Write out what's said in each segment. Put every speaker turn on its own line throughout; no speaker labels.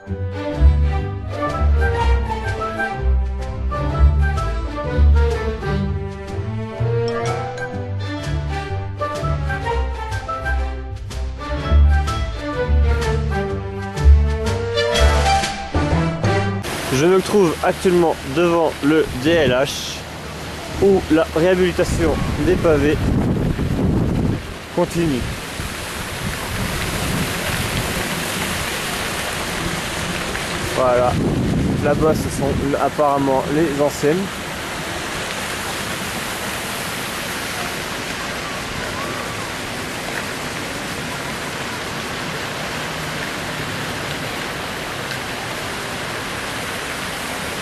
Je me trouve actuellement devant le DLH où la réhabilitation des pavés continue. Voilà, là-bas ce sont apparemment les anciennes.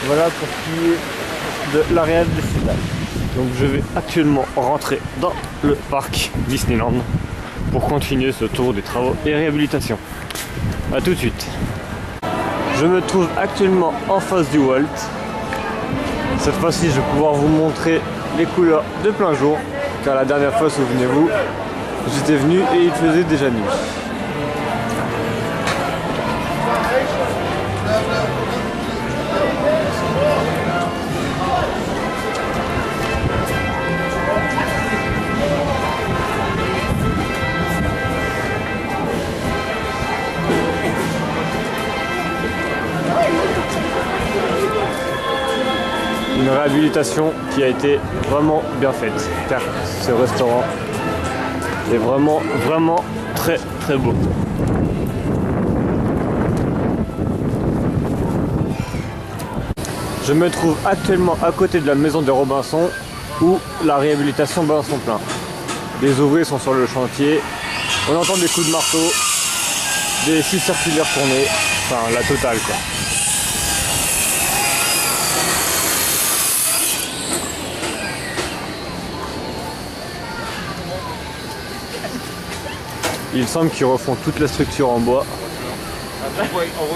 Voilà pour ce qui est de la réhabilitation. Donc je vais actuellement rentrer dans le parc Disneyland pour continuer ce tour des travaux et réhabilitation. A tout de suite. Je me trouve actuellement en face du Walt. Cette fois-ci je vais pouvoir vous montrer les couleurs de plein jour, car la dernière fois, souvenez-vous, j'étais venu et il faisait déjà nuit. Une réhabilitation qui a été vraiment bien faite, car ce restaurant est vraiment très beau. Je me trouve actuellement à côté de la maison des Robinson où la réhabilitation bat son plein. Les ouvriers sont sur le chantier, on entend des coups de marteau, des scies circulaires tournées, enfin la totale quoi. Il semble qu'ils refont toute la structure en bois,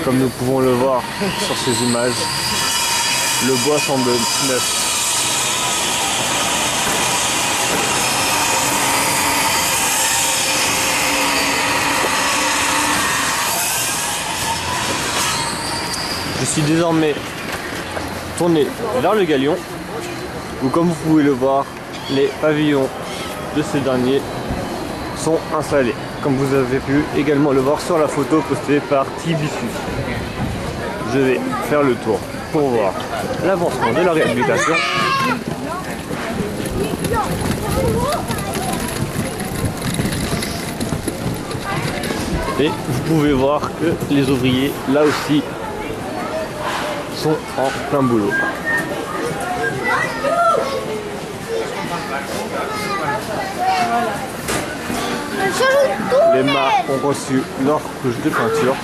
comme nous pouvons le voir sur ces images. Le bois semble neuf. Je suis désormais tourné vers le galion, où comme vous pouvez le voir, les pavillons de ce dernier sont installés, comme vous avez pu également le voir sur la photo postée par Tibissus. Je vais faire le tour pour voir l'avancement de la réhabilitation. Et vous pouvez voir que les ouvriers, là aussi, sont en plein boulot. Les mâts ont reçu leur couche de peinture.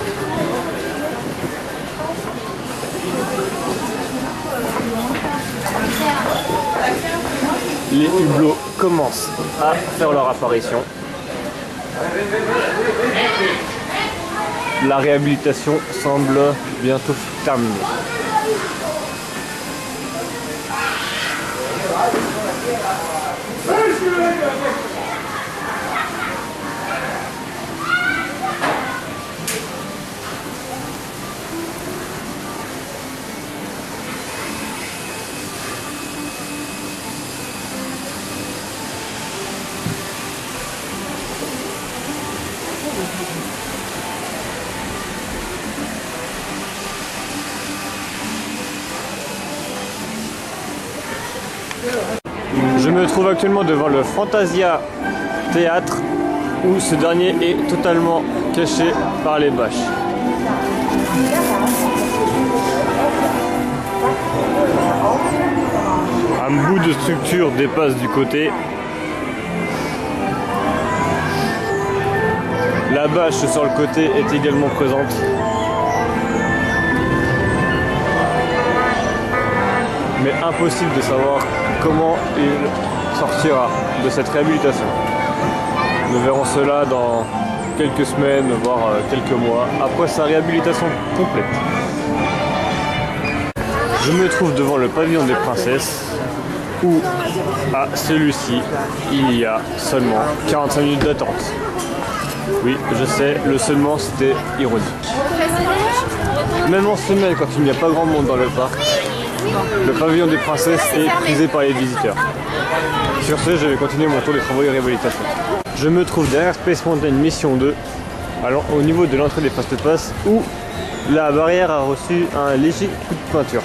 Les hublots commencent à faire leur apparition. La réhabilitation semble bientôt terminée. Je me trouve actuellement devant le Fantasia Théâtre où ce dernier est totalement caché par les bâches. Un bout de structure dépasse du côté. La bâche sur le côté est également présente. Mais impossible de savoir comment il sortira de cette réhabilitation. Nous verrons cela dans quelques semaines, voire quelques mois, après sa réhabilitation complète. Je me trouve devant le pavillon des princesses, où à celui-ci, il y a seulement 45 minutes d'attente. Oui, je sais, le seulement c'était ironique. même en semaine quand il n'y a pas grand monde dans le parc, le pavillon des princesses est prisé par les visiteurs. Sur ce, je vais continuer mon tour des travaux de réhabilitation. Je me trouve derrière Space Mountain Mission 2, alors au niveau de l'entrée des Fast Pass, où la barrière a reçu un léger coup de peinture.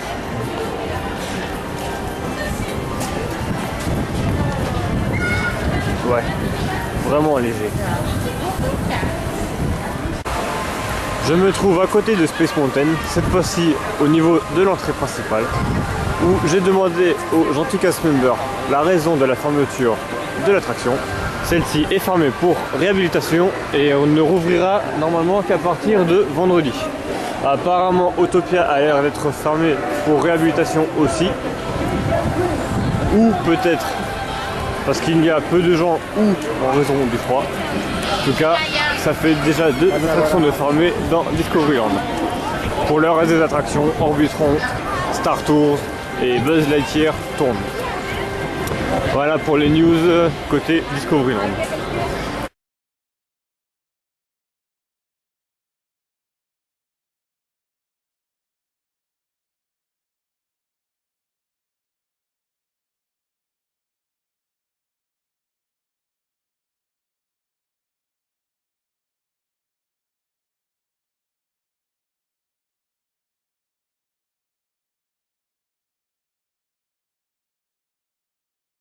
Ouais, vraiment léger. Je me trouve à côté de Space Mountain, cette fois-ci au niveau de l'entrée principale, où j'ai demandé aux gentils cast members la raison de la fermeture de l'attraction. Celle-ci est fermée pour réhabilitation et on ne rouvrira normalement qu'à partir de vendredi. Apparemment Autopia a l'air d'être fermée pour réhabilitation aussi, ou peut-être parce qu'il y a peu de gens ou en raison du froid. En tout cas, ça fait déjà 2 attractions de fermées dans Discoveryland. Pour le reste des attractions, Orbitron, Star Tours et Buzz Lightyear tournent. Voilà pour les news côté Discoveryland.